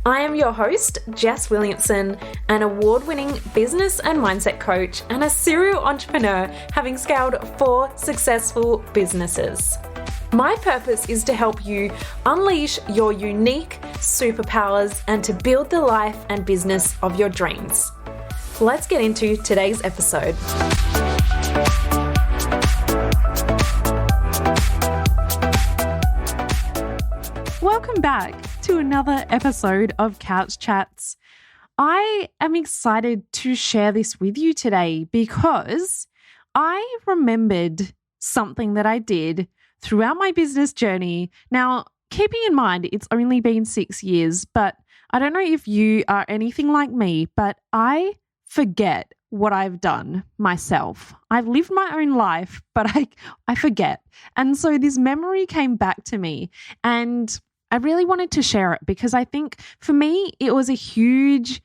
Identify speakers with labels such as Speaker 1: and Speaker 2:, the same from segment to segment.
Speaker 1: I am your host, Jess Williamson, an award-winning business and mindset coach and a serial entrepreneur having scaled 4 successful businesses. My purpose is to help you unleash your unique superpowers and to build the life and business of your dreams. Let's get into today's episode.
Speaker 2: Welcome back to another episode of Couch Chats. I am excited to share this with you today because I remembered something that I did throughout my business journey. Now, keeping in mind, it's only been 6 years, but I don't know if you are anything like me, but I forget what I've done myself. I've lived my own life, but I forget. And so this memory came back to me and I really wanted to share it because I think for me, it was a huge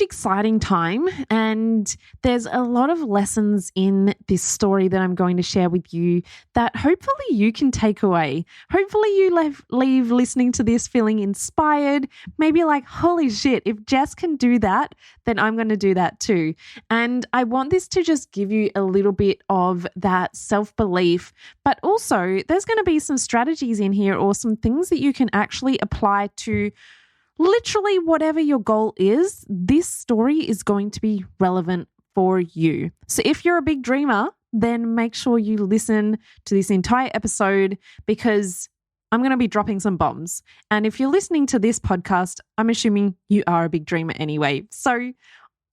Speaker 2: exciting time, and there's a lot of lessons in this story that I'm going to share with you that hopefully you can take away. Hopefully you leave listening to this feeling inspired, maybe like, holy shit, if Jess can do that, then I'm going to do that too. And I want this to just give you a little bit of that self-belief, but also there's going to be some strategies in here or some things that you can actually apply to literally whatever your goal is. This story is going to be relevant for you. So if you're a big dreamer, then make sure you listen to this entire episode because I'm going to be dropping some bombs. And if you're listening to this podcast, I'm assuming you are a big dreamer anyway. So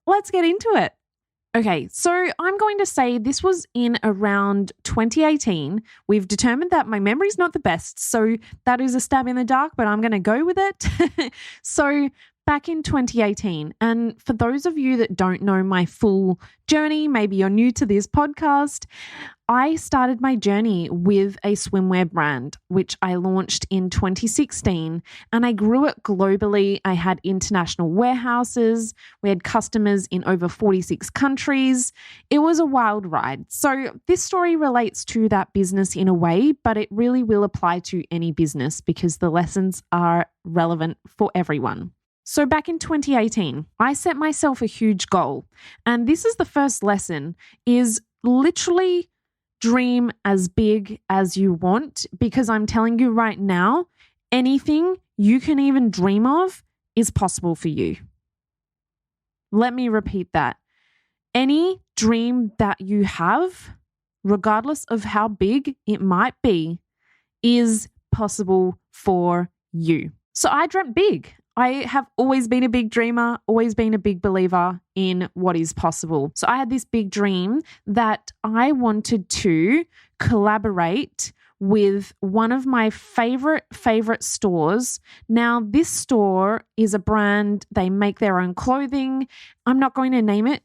Speaker 2: let's get into it. Okay, so I'm going to say this was in around 2018. We've determined that my memory's not the best, so that is a stab in the dark, but I'm going to go with it. So back in 2018, and for those of you that don't know my full journey, maybe you're new to this podcast, I started my journey with a swimwear brand, which I launched in 2016, and I grew it globally. I had international warehouses. We had customers in over 46 countries. It was a wild ride. So this story relates to that business in a way, but it really will apply to any business because the lessons are relevant for everyone. So back in 2018, I set myself a huge goal. And this is the first lesson, is literally dream as big as you want, because I'm telling you right now, anything you can even dream of is possible for you. Let me repeat that. Any dream that you have, regardless of how big it might be, is possible for you. So I dreamt big. I have always been a big dreamer, always been a big believer in what is possible. So I had this big dream that I wanted to collaborate with one of my favorite stores. Now, this store is a brand, they make their own clothing. I'm not going to name it,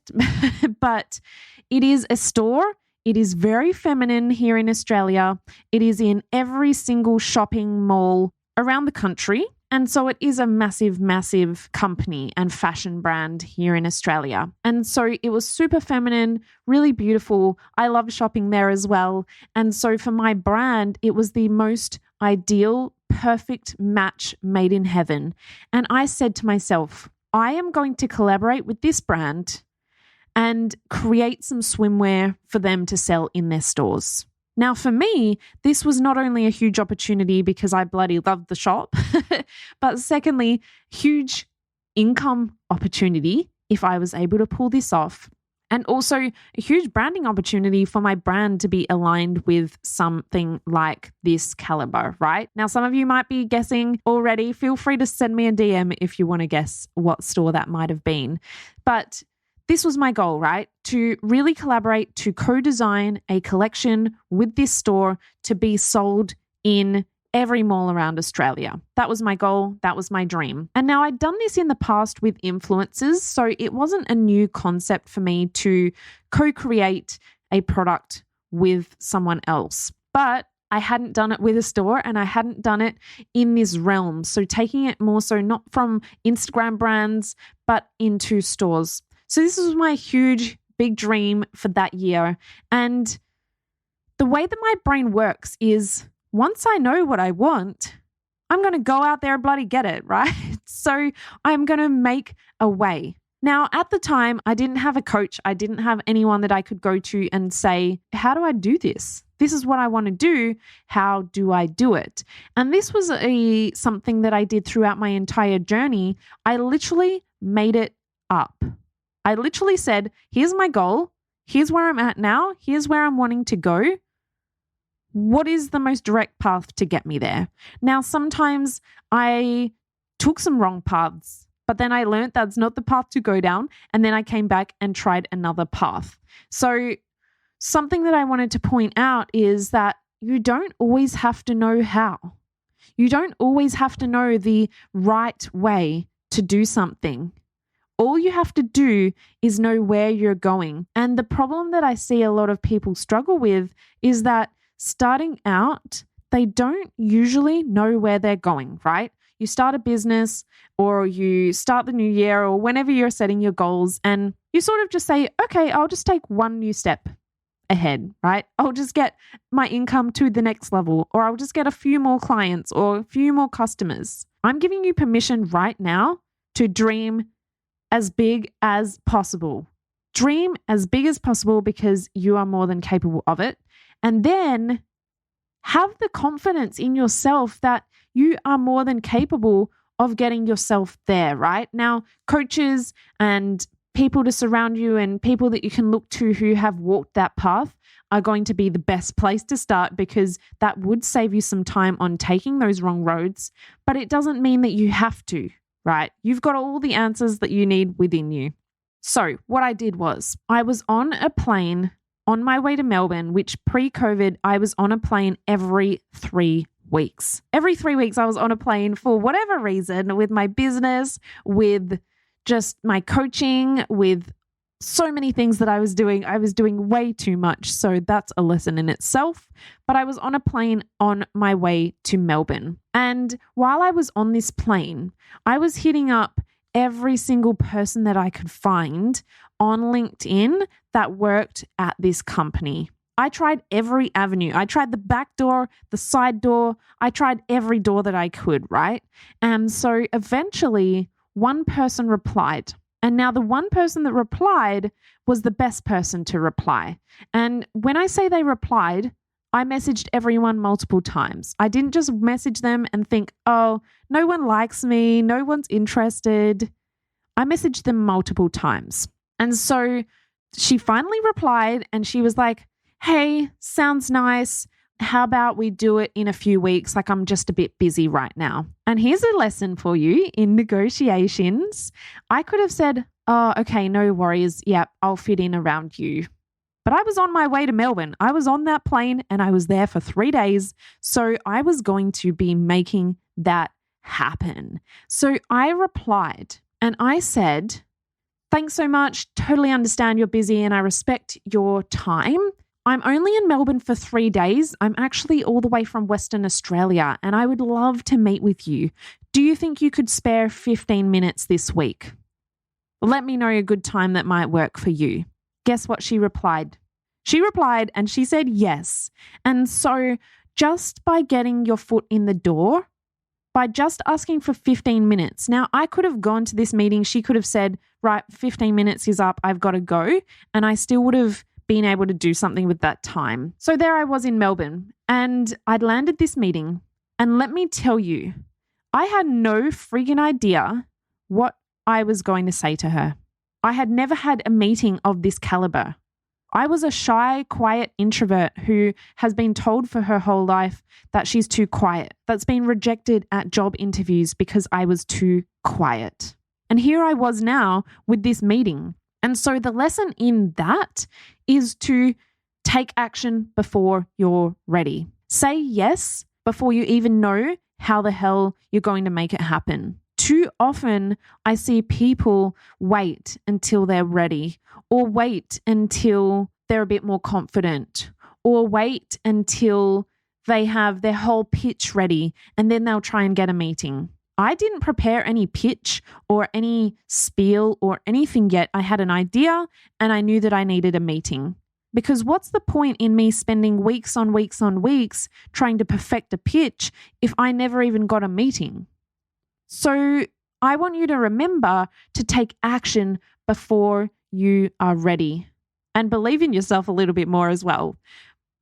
Speaker 2: but it is a store. It is very feminine here in Australia. It is in every single shopping mall around the country. And so it is a massive company and fashion brand here in Australia. And so it was super feminine, really beautiful. I love shopping there as well. And so for my brand, it was the most ideal, perfect match made in heaven. And I said to myself, I am going to collaborate with this brand and create some swimwear for them to sell in their stores. Now, for me, this was not only a huge opportunity because I bloody loved the shop, but secondly, huge income opportunity if I was able to pull this off. And also a huge branding opportunity for my brand to be aligned with something like this caliber, right? Now, some of you might be guessing already. Feel free to send me a DM if you want to guess what store that might have been. But this was my goal, right? To really collaborate, to co-design a collection with this store to be sold in every mall around Australia. That was my goal. That was my dream. And now I'd done this in the past with influencers, so it wasn't a new concept for me to co-create a product with someone else. But I hadn't done it with a store and I hadn't done it in this realm. So taking it more so not from Instagram brands, but into stores. So this was my huge, big dream for that year. And the way that my brain works is once I know what I want, I'm going to go out there and bloody get it, right? So I'm going to make a way. Now, at the time, I didn't have a coach. I didn't have anyone that I could go to and say, how do I do this? This is what I want to do. How do I do it? And this was something that I did throughout my entire journey. I literally made it up. I literally said, here's my goal. Here's where I'm at now. Here's where I'm wanting to go. What is the most direct path to get me there? Now, sometimes I took some wrong paths, but then I learned that's not the path to go down. And then I came back and tried another path. So something that I wanted to point out is that you don't always have to know how. You don't always have to know the right way to do something. All you have to do is know where you're going. And the problem that I see a lot of people struggle with is that starting out, they don't usually know where they're going, right? You start a business or you start the new year or whenever you're setting your goals and you sort of just say, okay, I'll just take one new step ahead, right? I'll just get my income to the next level, or I'll just get a few more clients or a few more customers. I'm giving you permission right now to dream as big as possible. Dream as big as possible because you are more than capable of it. And then have the confidence in yourself that you are more than capable of getting yourself there, right? Now, coaches and people to surround you and people that you can look to who have walked that path are going to be the best place to start because that would save you some time on taking those wrong roads, but it doesn't mean that you have to, right? You've got all the answers that you need within you. So what I did was I was on a plane on my way to Melbourne, which pre-COVID, I was on a plane every 3 weeks. Every 3 weeks, I was on a plane for whatever reason, with my business, with just my coaching, with so many things that I was doing. I was doing way too much. So that's a lesson in itself. But I was on a plane on my way to Melbourne. And while I was on this plane, I was hitting up every single person that I could find on LinkedIn that worked at this company. I tried every avenue. I tried the back door, the side door. I tried every door that I could, right? And so eventually one person replied. And now the one person that replied was the best person to reply. And when I say they replied, I messaged everyone multiple times. I didn't just message them and think, oh, no one likes me, no one's interested. I messaged them multiple times. And so she finally replied and she was like, hey, sounds nice. How about we do it in a few weeks? Like, I'm just a bit busy right now. And here's a lesson for you in negotiations. I could have said, oh, okay, no worries. Yep, I'll fit in around you. But I was on my way to Melbourne. I was on that plane and I was there for 3 days. So I was going to be making that happen. So I replied and I said, thanks so much. Totally understand you're busy and I respect your time. I'm only in Melbourne for 3 days. I'm actually all the way from Western Australia and I would love to meet with you. Do you think you could spare 15 minutes this week? Let me know a good time that might work for you. Guess what she replied? She replied and she said yes. And so just by getting your foot in the door, by just asking for 15 minutes. Now, I could have gone to this meeting. She could have said, right, 15 minutes is up. I've got to go. And I still would have been able to do something with that time. So there I was in Melbourne and I'd landed this meeting. And let me tell you, I had no friggin' idea what I was going to say to her. I had never had a meeting of this caliber. I was a shy, quiet introvert who has been told for her whole life that she's too quiet, that's been rejected at job interviews because I was too quiet. And here I was now with this meeting. And so the lesson in that is to take action before you're ready. Say yes before you even know how the hell you're going to make it happen. Too often I see people wait until they're ready, or wait until they're a bit more confident, or wait until they have their whole pitch ready and then they'll try and get a meeting. I didn't prepare any pitch or any spiel or anything yet. I had an idea and I knew that I needed a meeting. Because what's the point in me spending weeks on weeks on weeks trying to perfect a pitch if I never even got a meeting? So I want you to remember to take action before you are ready and believe in yourself a little bit more as well.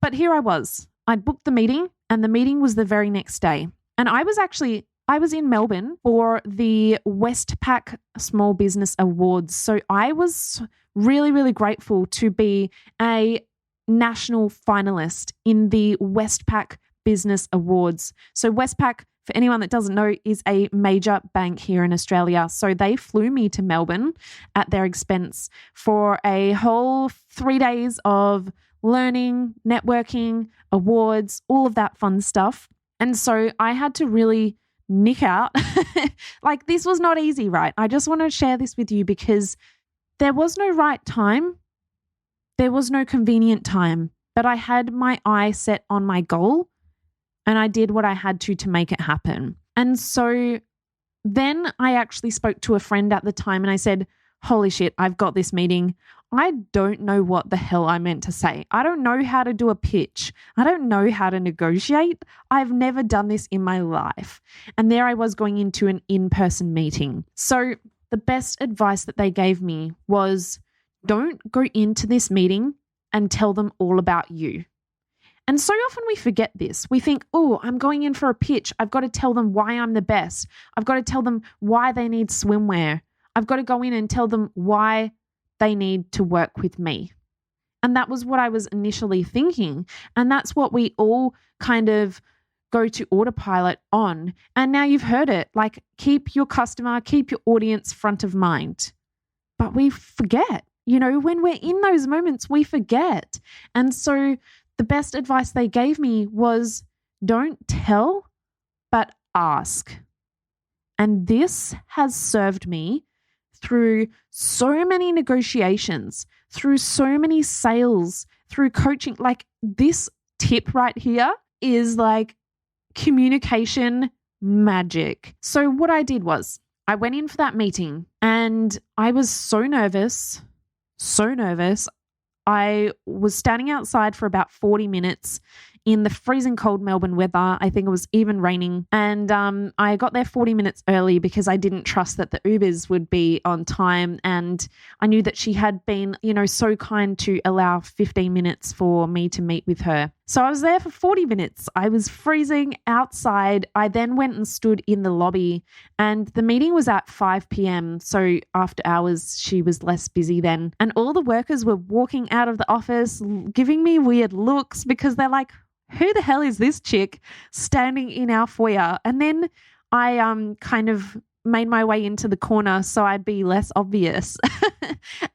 Speaker 2: But here I was. I'd booked the meeting and the meeting was the very next day. And I was in Melbourne for the Westpac Small Business Awards. So I was really, really grateful to be a national finalist in the Westpac Business Awards. So Westpac, for anyone that doesn't know, is a major bank here in Australia. So they flew me to Melbourne at their expense for a whole 3 days of learning, networking, awards, all of that fun stuff. And so I had to really nick out. Like, this was not easy, right? I just want to share this with you because there was no right time. There was no convenient time, but I had my eye set on my goal and I did what I had to make it happen. And so then I actually spoke to a friend at the time and I said, holy shit, I've got this meeting. I don't know what the hell I meant to say. I don't know how to do a pitch. I don't know how to negotiate. I've never done this in my life. And there I was going into an in-person meeting. So the best advice that they gave me was, don't go into this meeting and tell them all about you. And so often we forget this. We think, oh, I'm going in for a pitch. I've got to tell them why I'm the best. I've got to tell them why they need swimwear. I've got to go in and tell them why they need to work with me. And that was what I was initially thinking. And that's what we all kind of go to autopilot on. And now you've heard it, like, keep your customer, keep your audience front of mind. But we forget, when we're in those moments, we forget. And so the best advice they gave me was, don't tell, but ask. And this has served me through so many negotiations, through so many sales, through coaching. Like, this tip right here is like communication magic. So what I did was I went in for that meeting and I was so nervous. I was standing outside for about 40 minutes in the freezing cold Melbourne weather. I think it was even raining. And I got there 40 minutes early because I didn't trust that the Ubers would be on time. And I knew that she had been, so kind to allow 15 minutes for me to meet with her. So I was there for 40 minutes. I was freezing outside. I then went and stood in the lobby and the meeting was at 5 p.m. So after hours, she was less busy then. And all the workers were walking out of the office, giving me weird looks because they're like, who the hell is this chick standing in our foyer? And then I kind of made my way into the corner so I'd be less obvious.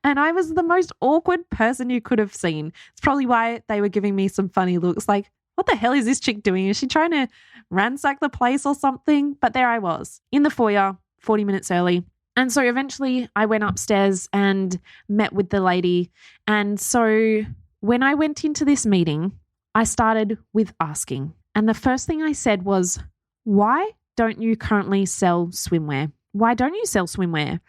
Speaker 2: And I was the most awkward person you could have seen. It's probably why they were giving me some funny looks like, what the hell is this chick doing? Is she trying to ransack the place or something? But there I was in the foyer, 40 minutes early. And so eventually I went upstairs and met with the lady. And so when I went into this meeting, I started with asking. And the first thing I said was, why don't you currently sell swimwear? Why don't you sell swimwear?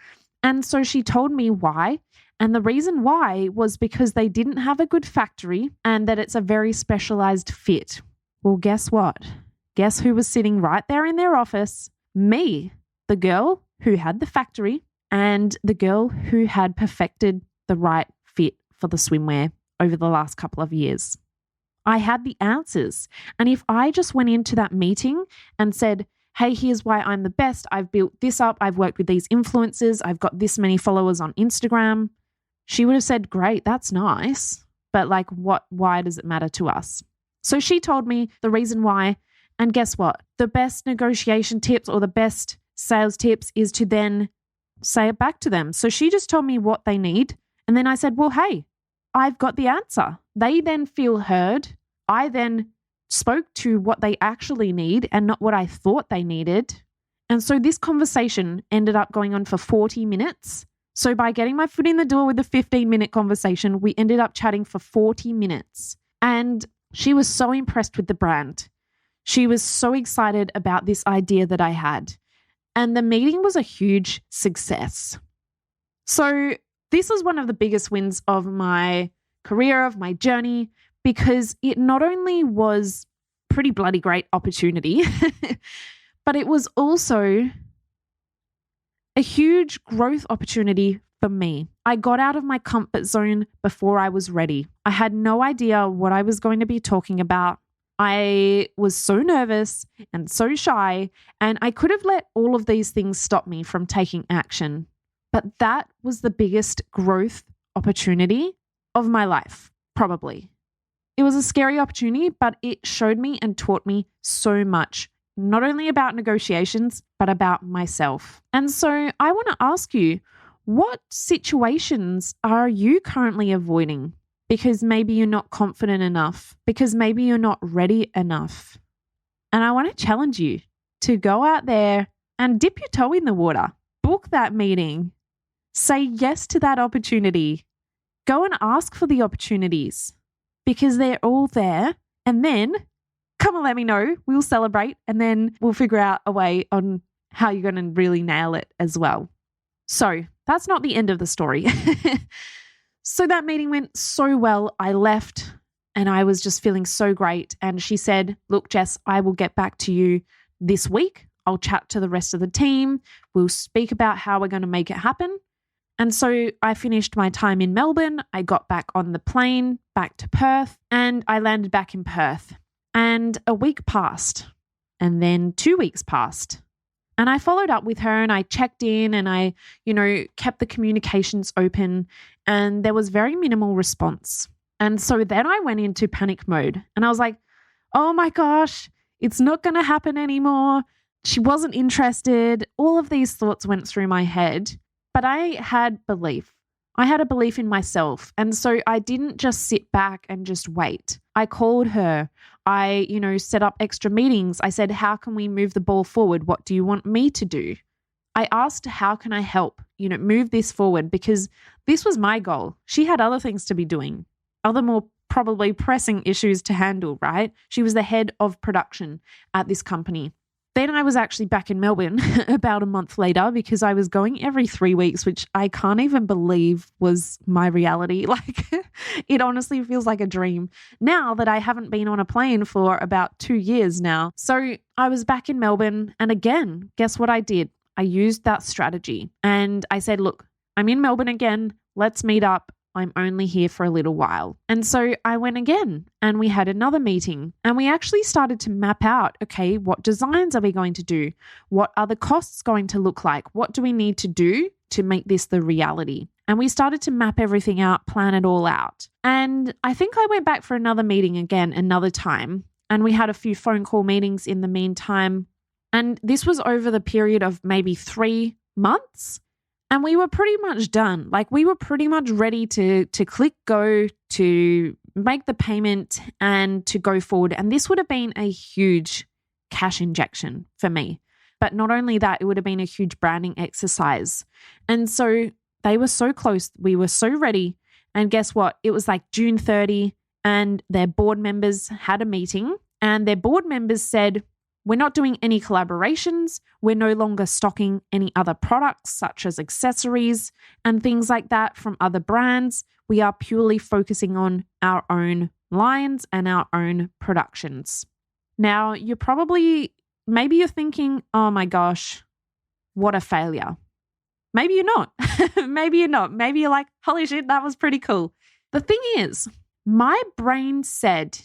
Speaker 2: And so she told me why. And the reason why was because they didn't have a good factory and that it's a very specialized fit. Well, guess what? Guess who was sitting right there in their office? Me, the girl who had the factory and the girl who had perfected the right fit for the swimwear over the last couple of years. I had the answers. And if I just went into that meeting and said, hey, here's why I'm the best. I've built this up. I've worked with these influencers. I've got this many followers on Instagram. She would have said, great, that's nice. But like, why does it matter to us? So she told me the reason why. And guess what? The best negotiation tips or the best sales tips is to then say it back to them. So she just told me what they need. And then I said, well, hey, I've got the answer. They then feel heard. I then spoke to what they actually need and not what I thought they needed. And so this conversation ended up going on for 40 minutes. So by getting my foot in the door with a 15-minute conversation, we ended up chatting for 40 minutes. And she was so impressed with the brand. She was so excited about this idea that I had. And the meeting was a huge success. So this was one of the biggest wins of my career, of my journey, because it not only was pretty bloody great opportunity, but it was also a huge growth opportunity for me. I got out of my comfort zone before I was ready. I had no idea what I was going to be talking about. I was so nervous and so shy, and I could have let all of these things stop me from taking action. But that was the biggest growth opportunity of my life, probably. It was a scary opportunity, but it showed me and taught me so much, not only about negotiations, but about myself. And so I want to ask you, what situations are you currently avoiding? Because maybe you're not confident enough, because maybe you're not ready enough. And I want to challenge you to go out there and dip your toe in the water, book that meeting, say yes to that opportunity, go and ask for the opportunities because they're all there. And then come and let me know. We'll celebrate and then we'll figure out a way on how you're going to really nail it as well. So that's not the end of the story. So that meeting went so well. I left and I was just feeling so great. And she said, look, Jess, I will get back to you this week. I'll chat to the rest of the team. We'll speak about how we're going to make it happen. And so I finished my time in Melbourne. I got back on the plane back to Perth and I landed back in Perth. And a week passed and then 2 weeks passed. And I followed up with her and I checked in and I, kept the communications open and there was very minimal response. And so then I went into panic mode and I was like, oh my gosh, it's not going to happen anymore. She wasn't interested. All of these thoughts went through my head, but I had belief. I had a belief in myself. And so I didn't just sit back and just wait. I called her. I, set up extra meetings. I said, how can we move the ball forward? What do you want me to do? I asked, how can I help, move this forward? Because this was my goal. She had other things to be doing, other more probably pressing issues to handle, right? She was the head of production at this company. Then I was actually back in Melbourne about a month later because I was going every 3 weeks, which I can't even believe was my reality. Like it honestly feels like a dream now that I haven't been on a plane for about 2 years now. So I was back in Melbourne and again, guess what I did? I used that strategy and I said, look, I'm in Melbourne again. Let's meet up. I'm only here for a little while. And so I went again and we had another meeting and we actually started to map out, okay, what designs are we going to do? What are the costs going to look like? What do we need to do to make this the reality? And we started to map everything out, plan it all out. And I think I went back for another meeting again, another time. And we had a few phone call meetings in the meantime. And this was over the period of maybe 3 months. And we were pretty much done. Like we were pretty much ready to click go, to make the payment and to go forward. And this would have been a huge cash injection for me. But not only that, it would have been a huge branding exercise. And so they were so close. We were so ready. And guess what? It was like June 30 and their board members had a meeting and their board members said, we're not doing any collaborations. We're no longer stocking any other products such as accessories and things like that from other brands. We are purely focusing on our own lines and our own productions. Now, maybe you're thinking, oh my gosh, what a failure. Maybe you're not. Maybe you're not. Maybe you're like, holy shit, that was pretty cool. The thing is, my brain said,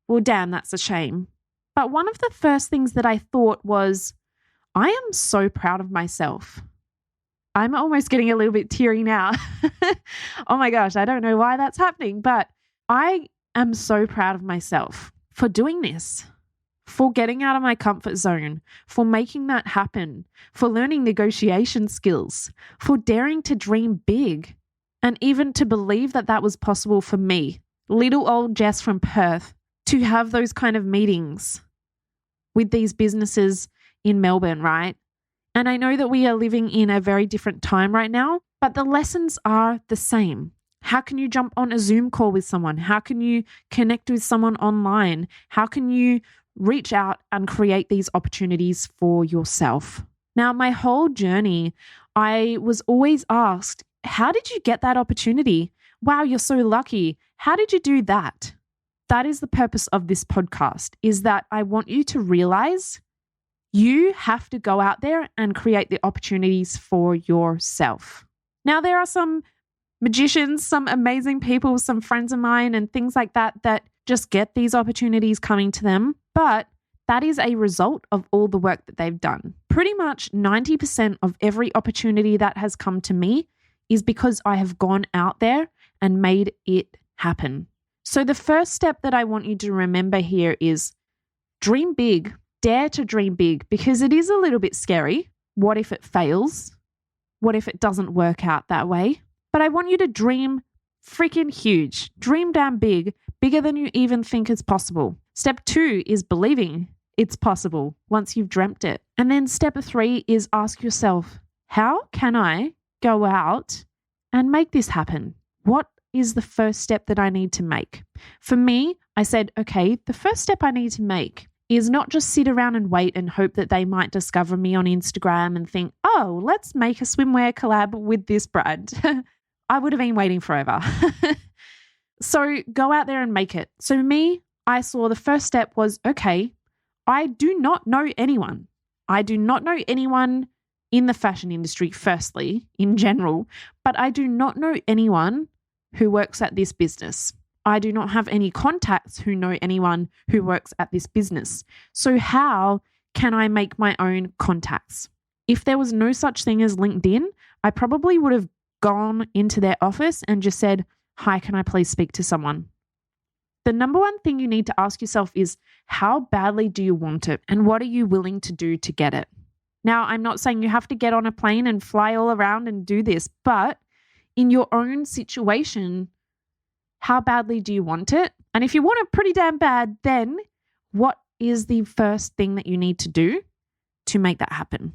Speaker 2: well, damn, that's a shame. But one of the first things that I thought was, I am so proud of myself. I'm almost getting a little bit teary now. Oh my gosh, I don't know why that's happening, but I am so proud of myself for doing this, for getting out of my comfort zone, for making that happen, for learning negotiation skills, for daring to dream big, and even to believe that that was possible for me, little old Jess from Perth, to have those kind of meetings with these businesses in Melbourne, right? And I know that we are living in a very different time right now, but the lessons are the same. How can you jump on a Zoom call with someone? How can you connect with someone online? How can you reach out and create these opportunities for yourself? Now, my whole journey, I was always asked, how did you get that opportunity? wow, you're so lucky. How did you do that? That is the purpose of this podcast, is that I want you to realize you have to go out there and create the opportunities for yourself. Now, there are some magicians, some amazing people, some friends of mine and things like that just get these opportunities coming to them, but that is a result of all the work that they've done. Pretty much 90% of every opportunity that has come to me is because I have gone out there and made it happen. So the first step that I want you to remember here is dream big, dare to dream big, because it is a little bit scary. What if it fails? What if it doesn't work out that way? But I want you to dream freaking huge. Dream damn big, bigger than you even think is possible. Step 2 is believing it's possible once you've dreamt it. And then step 3 is ask yourself, how can I go out and make this happen? What is the first step that I need to make? For me, I said, okay, the first step I need to make is not just sit around and wait and hope that they might discover me on Instagram and think, oh, let's make a swimwear collab with this brand. I would have been waiting forever. So go out there and make it. So me, I saw the first step was, okay, I do not know anyone. I do not know anyone in the fashion industry, firstly, in general, but I do not know anyone who works at this business. I do not have any contacts who know anyone who works at this business. So how can I make my own contacts? If there was no such thing as LinkedIn, I probably would have gone into their office and just said, hi, can I please speak to someone? The number one thing you need to ask yourself is, how badly do you want it? And what are you willing to do to get it? Now, I'm not saying you have to get on a plane and fly all around and do this, but in your own situation, how badly do you want it? And if you want it pretty damn bad, then what is the first thing that you need to do to make that happen?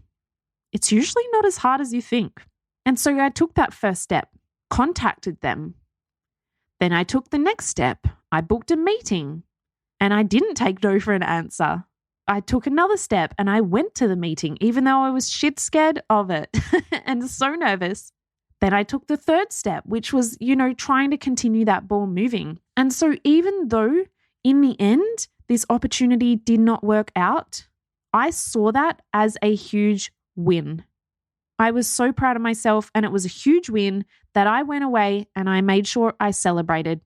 Speaker 2: It's usually not as hard as you think. And so I took that first step, contacted them. Then I took the next step. I booked a meeting and I didn't take no for an answer. I took another step and I went to the meeting, even though I was shit scared of it and so nervous. Then I took the third step, which was, trying to continue that ball moving. And so even though in the end, this opportunity did not work out, I saw that as a huge win. I was so proud of myself, and it was a huge win that I went away and I made sure I celebrated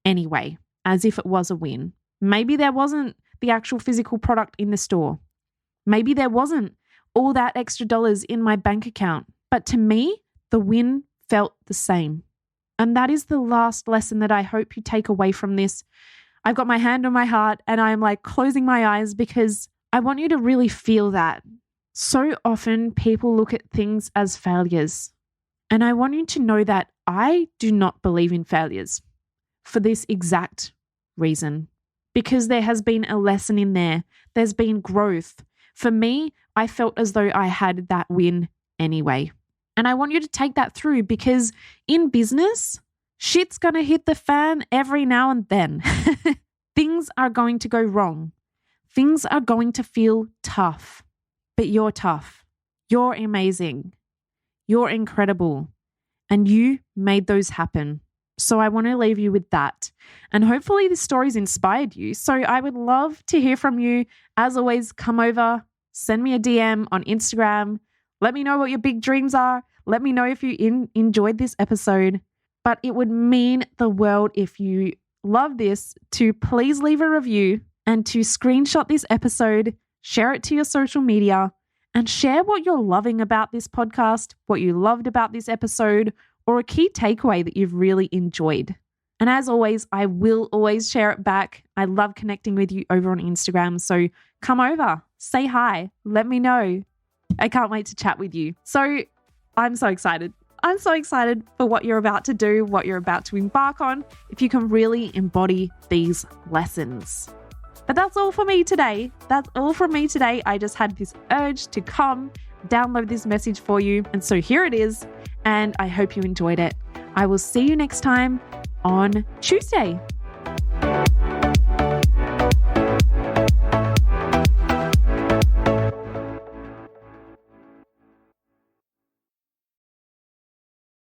Speaker 2: anyway, as if it was a win. Maybe there wasn't the actual physical product in the store. Maybe there wasn't all that extra dollars in my bank account. But to me, the win felt the same. And that is the last lesson that I hope you take away from this. I've got my hand on my heart and I'm like closing my eyes because I want you to really feel that. So often people look at things as failures. And I want you to know that I do not believe in failures for this exact reason. Because there has been a lesson in there. There's been growth. For me, I felt as though I had that win anyway. And I want you to take that through because in business, shit's going to hit the fan every now and then. Things are going to go wrong. Things are going to feel tough. But you're tough. You're amazing. You're incredible. And you made those happen. So I want to leave you with that. And hopefully this story's inspired you. So I would love to hear from you. As always, come over, send me a DM on Instagram. Let me know what your big dreams are. Let me know if you enjoyed this episode. But it would mean the world if you love this to please leave a review and to screenshot this episode, share it to your social media, and share what you're loving about this podcast, what you loved about this episode, or a key takeaway that you've really enjoyed. And as always, I will always share it back. I love connecting with you over on Instagram. So come over, say hi, let me know. I can't wait to chat with you. So I'm so excited. I'm so excited for what you're about to do, what you're about to embark on, if you can really embody these lessons. But that's all for me today. That's all from me today. I just had this urge to come download this message for you. And so here it is. And I hope you enjoyed it. I will see you next time on Tuesday.